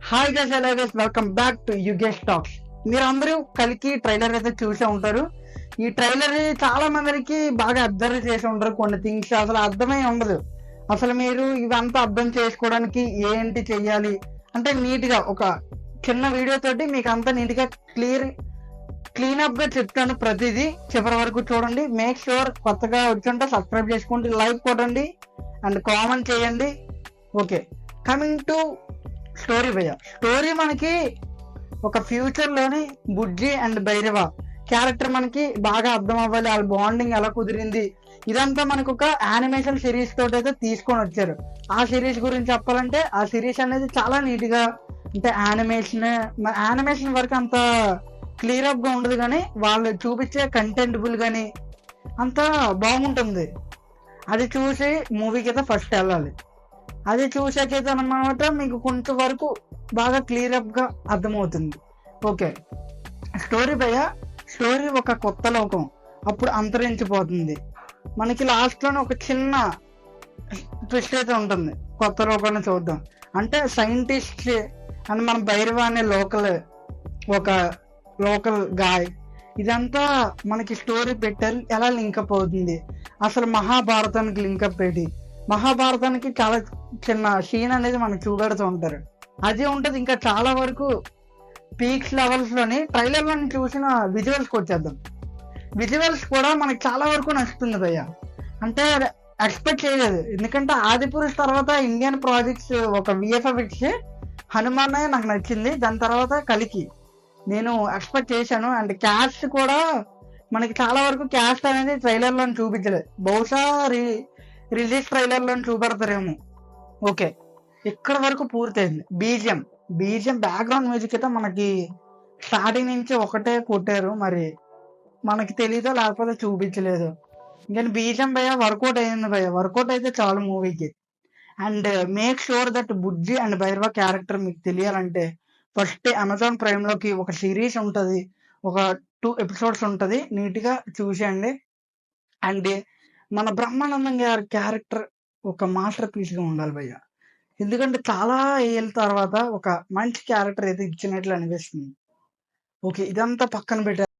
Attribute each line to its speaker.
Speaker 1: Hi guys, hello guys, welcome back to Yugesh talks. మీరందరూ కలికి trailer అయితే చూసే ఉంటారు. ఈ ట్రైలర్ చాలా మందికి బాగా అబ్జర్వ్ చేసి ఉంటారు. కొన్ని థింగ్స్ అసలు అర్థమై ఉండదు. అసలు మీరు ఇవంతా అర్థం చేసుకోవడానికి ఏంటి చెయ్యాలి అంటే నీట్ గా ఒక చిన్న వీడియో తోటి మీకు అంతా నీట్ గా క్లీన్ అప్ గా చెప్తాను. ప్రతిదీ చివరి వరకు చూడండి. మేక్ షూర్ కొత్తగా వచ్చుంటే సబ్స్క్రైబ్ చేసుకోండి, లైక్ కొట్టండి అండ్ కామెంట్ చేయండి. ఓకే, కమింగ్ టు స్టోరీ భయ్య. స్టోరీ మనకి ఒక ఫ్యూచర్ లోని బుజ్జి అండ్ భైరవ క్యారెక్టర్ మనకి బాగా అర్థం అవ్వాలి, వాళ్ళ బాండింగ్ ఎలా కుదిరింది, ఇదంతా మనకు ఒక యానిమేషన్ సిరీస్ తోటి అయితే తీసుకొని వచ్చారు. ఆ సిరీస్ గురించి చెప్పాలంటే ఆ సిరీస్ అనేది చాలా నీట్ గా అంటే యానిమేషన్ వరకు అంత క్లియర్ అప్ గా ఉండదు, కానీ వాళ్ళు చూపించే కంటెంటబుల్ గానీ అంతా బాగుంటుంది. అది చూసి మూవీకి అయితే ఫస్ట్ వెళ్ళాలి. అది చూసాకైతే అన్నమాట మీకు కొంచెం వరకు బాగా క్లియర్ అప్ గా అర్థమవుతుంది. ఓకే, స్టోరీ భయ. స్టోరీ ఒక కొత్త లోకం అప్పుడు అంతరించిపోతుంది. మనకి లాస్ట్ లోనే ఒక చిన్న ట్విస్ట్ అయితే ఉంటుంది. కొత్త లోకాన్ని చూద్దాం అంటే సైంటిస్ట్ అండ్ మన భైరవ అనే లోకల్ గాయ్, ఇదంతా మనకి స్టోరీ పెట్టారు. ఎలా లింకప్ అవుతుంది అసలు మహాభారతానికి లింకప్ పెట్టి మహాభారతానికి చాలా చిన్న సీన్ అనేది మనకు చూపెడుతూ ఉంటారు. అది ఉంటుంది. ఇంకా చాలా వరకు పీక్స్ లెవెల్స్ లోని ట్రైలర్ లోని చూసిన విజువల్స్ వచ్చేద్దాం. విజువల్స్ కూడా మనకి చాలా వరకు నచ్చుతుంది భయ్య. అంటే ఎక్స్పెక్ట్ చేయలేదు, ఎందుకంటే ఆదిపురుష్ తర్వాత ఇండియన్ ప్రాజెక్ట్స్ ఒక విఎఫ్ఎక్స్ హనుమాన్ నాకు నచ్చింది. దాని తర్వాత కలికి నేను ఎక్స్పెక్ట్ చేశాను. అండ్ క్యాస్ట్ కూడా మనకి చాలా వరకు క్యాస్ట్ అనేది ట్రైలర్ లో చూపించలేదు. బహుశా రిలీజ్ ట్రైలర్ లో చూపెడతారేమో. ఓకే, ఇక్కడ వరకు పూర్తయింది. బీజిఎం బ్యాక్గ్రౌండ్ మ్యూజిక్ అయితే మనకి స్టార్టింగ్ నుంచి ఒకటే కొట్టారు. మరి మనకి తెలీదో లేకపోతే చూపించలేదు. ఇంకా బీజిఎం భయ వర్కౌట్ అయింది భయ. వర్కౌట్ అయితే చాలు మూవీకి. And make sure that Bujji and Bhairava character మీకు తెలియాలంటే ఫస్ట్ అమెజాన్ ప్రైమ్ లోకి ఒక సిరీస్ ఉంటుంది, ఒక 2 ఎపిసోడ్స్ ఉంటుంది, నీట్ గా చూసేయండి. అండ్ మన బ్రహ్మానందం గారి క్యారెక్టర్ ఒక మాస్టర్ పీస్ గా ఉండాలి భయ్య. ఎందుకంటే చాలా ఏళ్ళ తర్వాత ఒక మంచి క్యారెక్టర్ అయితే ఇచ్చినట్లు అనిపిస్తుంది. ఓకే, ఇదంతా పక్కన పెట్టారు.